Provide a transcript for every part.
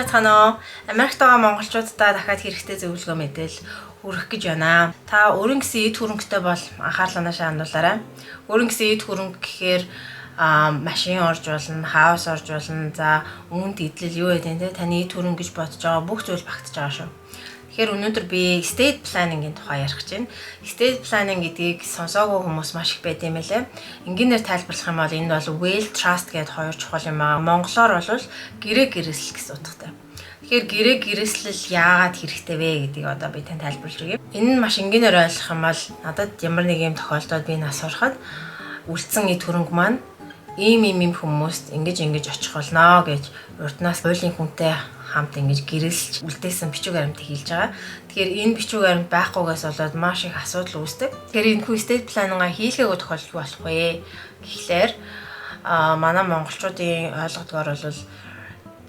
Таны Америкт байгаа монголчуудаа дахиад хэрэгтэй зөвлөгөө мэдээл хүргэх гэж байна. Та өөрийн гэсэн эд хөрөнгөтэй бол анхаарлаа наашаа хандуулаарай. Өөрийн гэсэн эд хөрөнгө гэхээр машин орж болно, хаус орж болно. За үүнд идэл юу гэдэг нь таны эд хөрөнгө гэж бодож байгаа бүх зүйл багтаж байгаа шүү. Тэгэхээр өнөөдөр би estate planning-ийн тухай ярих гэж байна. Estate planning гэдгийг сонсоогүй хүмүүс маш их байд юм лээ. Энгийнээр тайлбарлах юм бол энэ бол will trust гэдэг хоёр чухал юм аа. Монголоор бол гэрээ гэрээсэл гэсэн утгатай. Тэгэхээр гэрээ гэрээслэл яагаад хэрэгтэй вэ гэдгийг одоо би тань тайлбарлаж өгье. Энэ нь маш энгийнээр ойлгох юм бол надад ямар нэг юм тохиолдолд би нас сурахад үлдсэн эд хөрөнгө маань ийм хүмүүст ингэж очих болно гэж урднаас хуулийн хүнтэй хамт ингэж гэрэлж үлдээсэн бичиг баримтыг хийж байгаа. Тэгэхээр энэ бичиг баримт байхгүйгээс болоод маш их асуудал үүсдэг. Тэгэхээр энэ estate planning-а хийлгээгүй тохиолдол болох вэ гэхлээр манай монголчуудын ойлгодгоор бол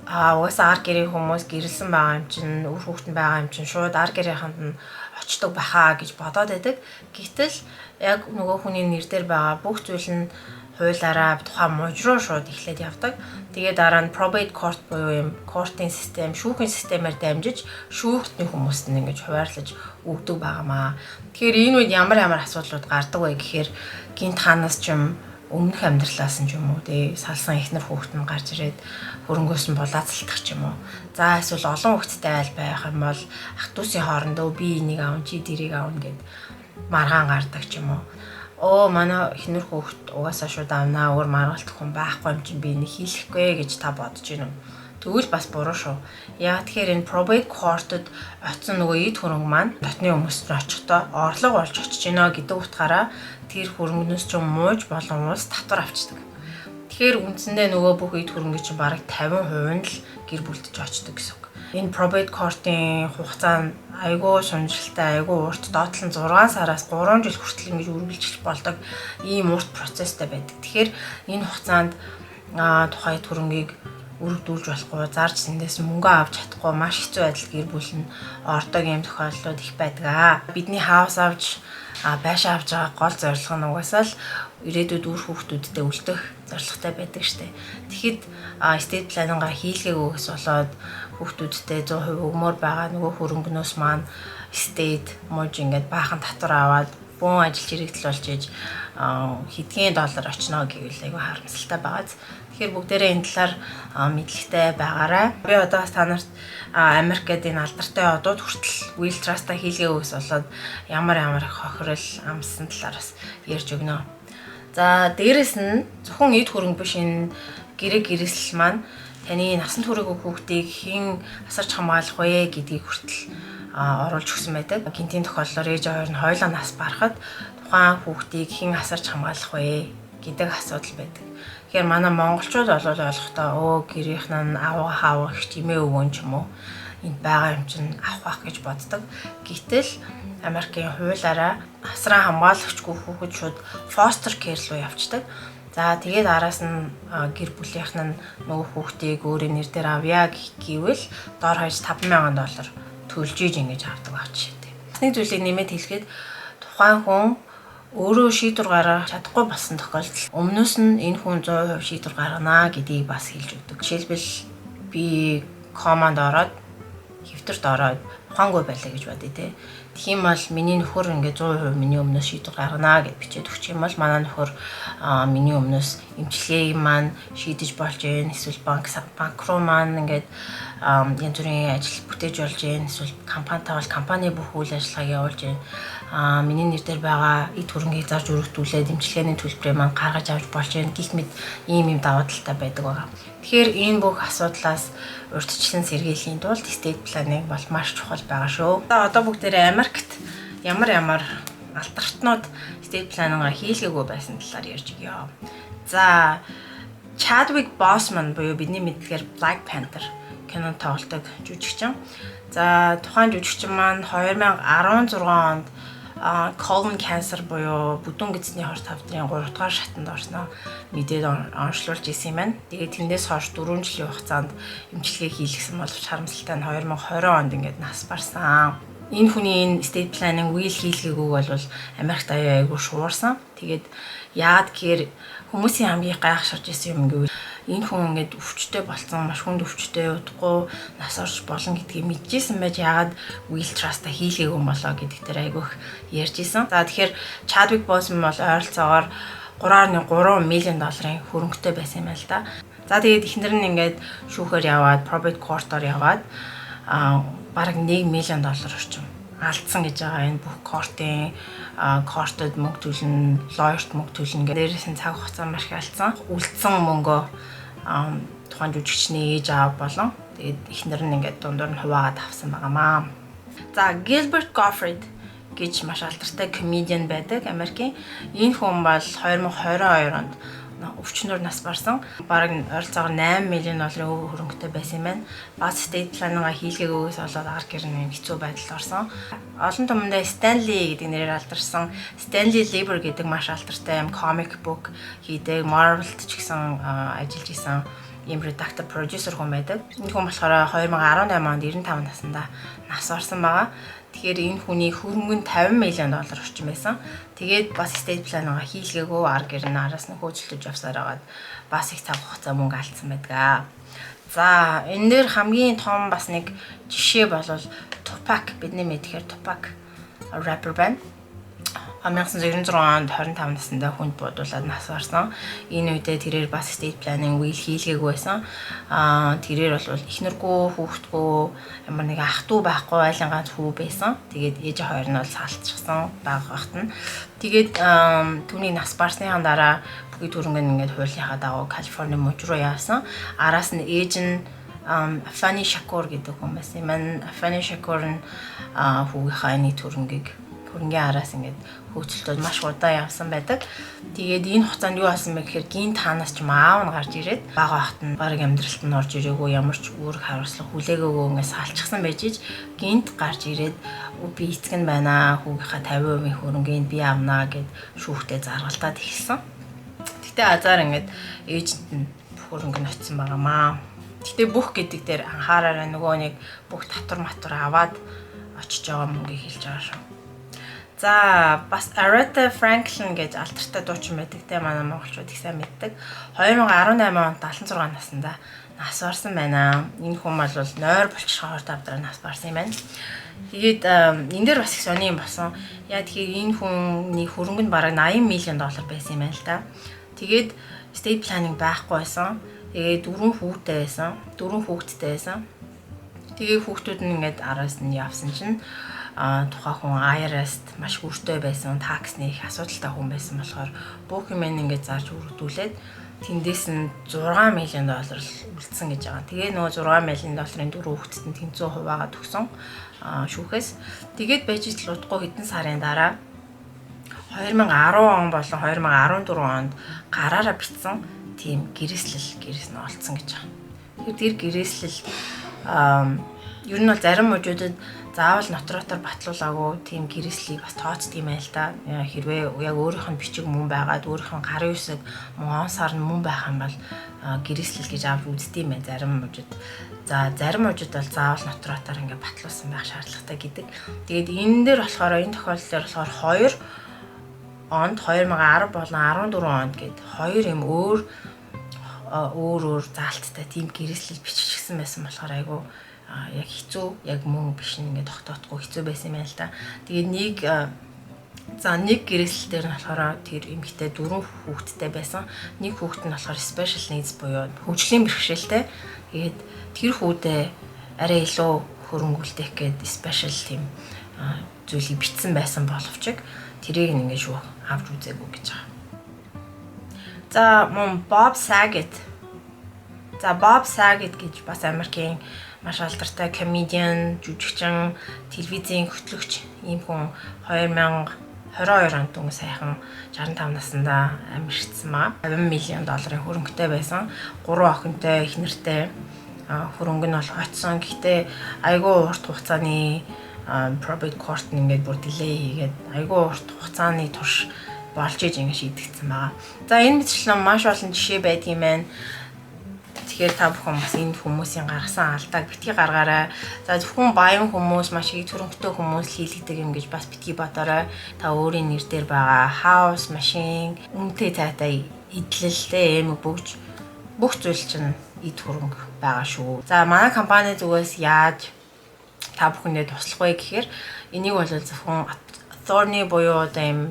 угаасаа ар гэрийн хүмүүс гэрэлсэн байгаа юм чинь үр хүүхэд нь байгаа юм чинь шууд ар гэрийнханд нь очдог бахаа гэж бодоод байдаг. Гэтэл яг нөгөө хүний нэр дээр байгаа бүх зүйл нь хуулаараа тухайн мужруу шууд эхлээд явдаг. Тэгээд дараа нь probate court буюу юм court-ийн систем, шүүхийн системээр дамжиж шүүхтний хүмүүст нь ингэж хуваарлаж өгдөг байгаамаа. Тэгэхээр энэ үед ямар асуудлууд гардаг вэ гэхээр гинт ханаас ч юм өмнөх амьдралаас нь ч юм уу тий салсан эхнэр хүүхэд нь гарч ирээд хөрөнгөөс нь булаацалтах ч юм уу. За эсвэл олон хүүхэдтэй айл байх юм бол ах дүүсийн хоорондоо би энийг аав чи дэрийг аавна гэд маргаан гардаг ч юм уу. Манай эхнэр хүүхэд угаасаа шууд авнаа өөр маргалтах хүн байхгүй юм чинь би энийг хийлэхгүй гэж та бодож байна уу? Тэгвэл бас буруу шүү. Яа тэгэхээр энэ probate court-д очсон нөгөө эд хөрөнгө маань дотны хүмүүст очихдоо орлого болж очиж гинэ гэдэг утгаараа тэр хөрөнгнөөс ч мууж болон уус татвар авчдаг. Тэгэхээр үндсэндээ нөгөө бүх эд хөрөнгө чинь бараг 50% нь л гэр бүлдэж очдог гэсэн үг. Энэ probate court-ийн хугацаа нь айгүй шунжралтай, айгүй урт, доотлон 6 сараас 3 жил хүртэл ингэж үргэлжлэж болдог ийм урт процесстэй байдаг. Тэгэхээр энэ хугацаанд тухайн хөрөнгийг өргөдүүлж болохгүй, зарж сэндээс мөнгө авч чадахгүй маш хэцүү байдалд гэр бүл нь ордог юм тохиолдлууд их байдаг. Бидний хаус авч байшаа авч байгаа гол зорилго нь угаасаа л ирээдүйд үр хүүхдүүдтэй үлдэх зорилготой байдаг штэ. Тэгэхэд estate planning-а хийлгээгүйгээс болоод хүүхдүүдтэй 100% өгмөр байгаа нөгөө хөрөнгнөөс маань estate мууж ингээд баахан татвар аваад бүүн ажил чирэгдэл болж иж хэдхэн доллар очно гэвэл айгүй харамсалтай байгааз. Тэгэхээр бүгдээрээ энэ талаар мэдлэгтэй байгаарай. Би одоо бас та нарт Америкт энэ алдартай одууд хүртэл will trust-а хийлгээгүйгээс болоод ямар их хохирол амссан талаар бас ярьж өгнө. За дээрэс нь зөвхөн эд хөрөнгө биш энэ гэрээ гэрээсэл маань таны насан туршийн хүүхдийг хэн асарч хамгаалах вэ гэдгийг хүртэл оруулж өгсөн байдаг. Гинтийн тохиолдолд ээж хоёр нь хоёулаа нас барахад тухайн хүүхдийг хэн асарч хамгаалах вэ гэдэг асуудал байдаг. Тэгэхээр манай монголчууд бол ойлгохдоо гэрийнх нь аав их эмээ өвгөн ч юм уу энд байгаа юм чинь авах гэж боддог. Гэтэл Америкийн хуулиараа асран хамгаалагчгүй хүүхэд шууд foster care руу явцдаг. За тэгээд араас нь гэр бүлийнх нь нөгөө хүүхдийг өөрийн нэр дээр авъя гэвэл доор хаяж $5,000 төлж иж ингэж авдаг авч шээ. Нэг зүйлийг нэмээд хэлэхэд тухайн хүн өөрөө шийдвэр гаргах чадахгүй болсон тохиолдолд өмнөөс нь энэ хүн 100% шийдвэр гаргана гэдгийг бас хэлж өгдөг. Жишээлбэл би команд ороод хэвтэрт ороод ухаангүй байлаа гэж бодъё те. Тийм бол миний нөхөр ингээ 100% миний өмнөөс шийдвэр гаргана гэж бичээд өгчих юм бол манай нөхөр миний өмнөөс эмчилгээг маань шийдэж болж байна. Эсвэл банк руу маань ингээд янз бүрийн ажил бүтээж болж байна. Эсвэл компанитай бол компани бүх үйл ажиллагааг явуулж байна. Миний нэр дээр байгаа эд хөрөнгийг зарж өргөдүүлээд эмчилгээний төлбөрийг маань гаргаж авч болж байна. Гэх мэт ийм даваа талтай байдаг байгаа. Тэгэхээр энэ бүх асуудлаас урьдчилан сэргийлэхийн тулд estate planning бол маш чухал байгаа шүү. Одоо бүгдээрээ Америкт ямар алдартнууд estate planning-а хийлгээгүй байсан талаар ярьж өгье. За Chadwick Boseman буюу бидний мэдгээр Black Panther кинонд тоглодог жүжигчин. За тухайн жүжигчин маань 2016 онд colon cancer буюу бүдүүн гэцний хорт хавдрын 3 дугаар шатанд орсноо мэдээд онцлуулж исэн юм байна. Тэгээд тэндээс хойш 4 жилийн хугацаанд эмчилгээ хийлгэсэн боловч харамсалтай нь 2020 онд ингээд нас барсан. энэ хүний энэ estate planning will хийлгээгүйг бол Америкт аяа айгу шуурсан. Тэгээд яад гэхээр хүмүүсийн хамгийн гайхширж исэн юм гэвэл энэ хүн ингээд өвчтэй болсон, маш хүнд өвчтэй удахгүй нас орж болно гэдгийг мэдчихсэн байж яагаад will trust-а хийлгээгүй юм болоо гэдэг дээр айгу их ярьж исэн. За тэгэхээр Chadwick Boseman бол ойролцоогоор 3.3 million долларын хөрөнгөтэй байсан юм байна л да. За тэгээд эхнэр нь ингээд шүүхээр яваад probate court-оор яваад бараг 1 million доллар орчим алдсан гэж байгаа. Энэ бүх кортын кортод мөнгө төлнө, лойерт мөнгө төлнө гэдэг дээрээс нь цаг хугацаа маш их алдсан. Үлдсэн мөнгөө тухайн жүжигчний ээж аав болон тэгээд эхнэр нь ингээд дундуур нь хуваагаад авсан байгаамаа. За Gilbert Gottfried гэж маш алдартай comedian байдаг Америкийн. Энэ хүн бол 2022 онд өвчнөр нас барсан. Бараг ойролцоогоор 8 million долларын хөрөнгөтэй байсан юм байна. Бас estate planning-а хийлгээгүйгээс болоод арга гэрн хэцүү байдалд орсон. Олон түмэндээ Stanley гэдэг нэрээр алдарсан Stanley Lieber гэдэг маш алдартай comic book хийдэг, Marvel-д ч гэсэн ажиллаж исэн ийм редактор, продюсер хүн байдаг. Энэ хүн болохоор 2018 онд 95 наснда нас орсон байгаа. Тэгэхээр энэ хүний хөрөнгө нь 50 million доллар орчим байсан. Тэгээд бас estate planning-а хийлгээгөө арга гэр нь араас нь хөөцөлдөж явсаар агаад бас их цаг хугацаа мөнгө алдсан байдаг. За энэ дээр хамгийн том бас нэг жишээ бол Tupac, бидний мэдхээр Tupac rapper байна. 1996 онд 25 наснда хүнд буудуулаад нас барсан. Энэ үедээ тэрээр бас estate planning will хийлгээгүй байсан. Тэрээр бол эхнэргүй, хүүхдгүй, ямар нэг ах トゥ байхгүй айлын ганц хүү байсан. Тэгээд ээж хоёр нь бол салцчихсан байгаагт нь. Тэгээд түүний нас барсныхаа дараа бүхий төрөнгө нь ингээд хуулийнхаа дагуу Калифорни мужид руу яасан. Араас нь ээж нь Afeni Shakur гэдэг хүн байсан. Мань Afeni Shakur нь хүүгийнхаа нэг төрөнгийг хөрөнгөний араас ингээд хөөцөлтөд маш удаан явсан байдаг. Тэгээд энэ хугацаанд юу болсон бэ гэхээр гинт хаанаас ч аав нь гарч ирээд бага ахт нь баг амьдралд нь орж ирээгүй, ямар ч үүрэг хариуцлага хүлээгөөгүй ингээд салчихсан байж ич гинт гарч ирээд би эцэг нь байна, хүүгийнхаа 50% хөрөнгөний би авнаа гэд шүүхтээ заргалтаад эхэлсэн. Гэтэ азар ингээд ээжэнд нь хөрөнгө нь очсон байгаамаа. Гэтэ бүх гэдэг дээр анхаараарай, нөгөө нэг бүх татвар матвар аваад очиж байгаа мөнгөийг хэлж байгаа шүү. За бас Aretha Franklin гэж алдартай дуучин байдаг те, манай монголчууд их сайн мэддэг. 2018 онд 76 наснда нас барсан байна. Энэ хүн бол нойр булчирхай хорт авдраа нас барсан юм байна. Тэгээд энэ дээр бас их сони юм болсон. Яа тэгэхээр энэ хүний хөрөнгө нь бараг 80 million доллар байсан юм байна л да. Тэгээд estate planning байхгүй байсан. Тэгээд 4 хүүхэдтэй байсан. Тэгээд хүүхдүүд нь ингээд араас нь явсан чинь тухайн хүн IRS-т маш хүртэй байсан, таксны их асуудалтай хүн байсан болохоор бүх юм ингээд зарж өргөдүүлээд тэндээс нь 6 million доллар үлдсэн гэж байгаа. Тэгээ нөгөө 6 million долларын 4 хүүхэдт нь тэнцүү хуваагаад өгсөн шүүхээс. Тэгээд байж ил удахгүй хэдэн сарын дараа 2010 он болон 2014 онд гараараа бичсэн тийм гэрээслэл нь олцсон гэж байгаа. Тэр гэрээслэл ер нь бол зарим мужуудад заавал нотариотоор батлуулаагүй тийм гэрээслийг бас тооцдог юм байл та. Хэрвээ яг өөрийнх нь бичиг мөн байгаад өөрийнх нь гарын үсэг мөн он сар нь мөн байх юм бол гэрээслэл гэж авч үздэг юм байна зарим мужид. За зарим мужид бол заавал нотариотоор ингээ батлуулсан байх шаардлагатай гэдэг. Тэгээд энэ дээр болохоор энэ тохиолдолд болохоор 2 онд 2010 болон 14 онд гээд хоёр юм өөр заалттай тийм гэрээслэл биччихсэн байсан болохоор айгу яг хэцүү, яг мөн биш ингээд тогтоодохгүй хэцүү байсан юм байна л да. Тэгээд нэг гэрээслэл дээр нь болохоор тэр эмэгтэй 4 хүүхэдтэй байсан. Нэг хүүхэд нь болохоор special needs буюу хөгжлийн бэрхшээлтэй. Тэгээд тэр хүүдээ арай илүү хөрөнгөлдөх гээд special тийм зүйлийг бичсэн байсан боловч тэрийг ингээд шүү авч үзээгүй гэж байгаа. За мөн Bob Saget гэж бас Америкийн маш алдартай comedian, жүжигчин, телевизийн хөтлөгч ийм хүн 2022 онд дүнгийн сайхан 65 наснда амьдсан маа. 50 million долларын хөрөнгөтэй байсан. 3 охинтой, их нэртэй хөрөнгө нь бол очсон. Гэхдээ айгүй урт хугацааны probate court нь ингээд бүр delay хийгээд айгүй урт хугацааны турш болж иж ингээд шийдэгдсэн байгаа. За энэ мэтчлэн маш олон жишээ байдаг юм байна. Тэгэхээр та бүхэн бас энэ хүмүүсийн гаргасан алдааг битгий гаргаарай. За зөвхөн баян хүмүүс, маш их төрөнгөтэй хүмүүс хийлэгдэг юм гэж бас битгий бодоорой. Та өөрийн нэр дээр байгаа хаус, машин, үнэтэй цайтай идэлтэй бүх зүйл чинь эд хөрөнгө байгаа шүү. За манай компани зүгээс яаж та бүхэндээ туслах вэ гэхээр энийг бол зөвхөн attorney буюу одоо юм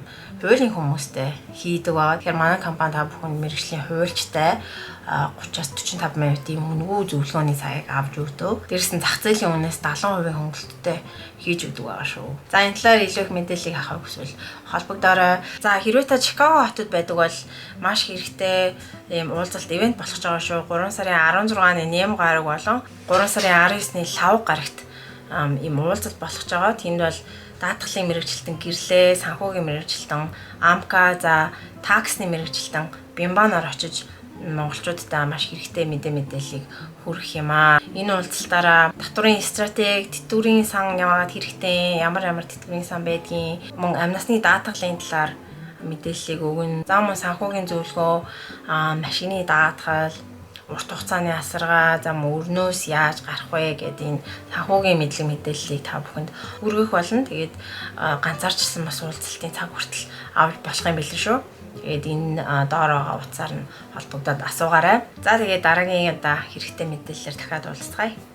хуулийн хүмүүстэй хийдэг байгаа. Тэгэхээр манай компани та бүхэнд мэргэжлийн хуульчтай 30-45% мөнгөө зөвлөгөөний цагийг авч өгдөг. Дээрээс нь зах зээлийн үнээс 70% хөнгөлөлттэй хийж өгдөг байгаа шүү. За энэ талаар илүү их мэдээллийг авах хүсвэл холбогдоорой. За хэрвээ та Чикаго хотод байдаг бол маш хэрэгтэй ийм уулзалт ивент болох гэж байгаа шүү. 3 сарын 16-ны Нэм гараг болон 3 сарын 19-ны Лав гарагт ийм уулзалт болох гэж байгаа. Тэнд бол даатгалын мэргэжилтэн гэрлээ, санхүүгийн мэргэжилтэн, амка, за таксны мэргэжилтэн бямбанаар очиж монголчуудтай маш хэрэгтэй мэдээллийг хүргэх юм аа. Энэ уулзалтаараа татврын стратеги, тэтгэврийн сан яваад хэрэгтэй, ямар тэтгэврийн сан байдгийг, мөн амь насны даатгалын талаар мэдээллийг өгнө. За мөн санхүүгийн зөвлөгөө, машины даатгал, урт хугацааны асаргаа, зам өрнөөс яаж гарах вэ гэдэг энэ санхүүгийн мэдээллийг та бүхэнд өргөх болно. Тэгээд ганцаарчсан бас уулзалтын цаг хүртэл авч болох юм билээ шүү. Тэгээд энэ доор байгаа утсаар нь холбогдоод асуугаарай. За тэгээд дараагийн хэрэгтэй мэдээлэлээр дахиад уулзцгаая.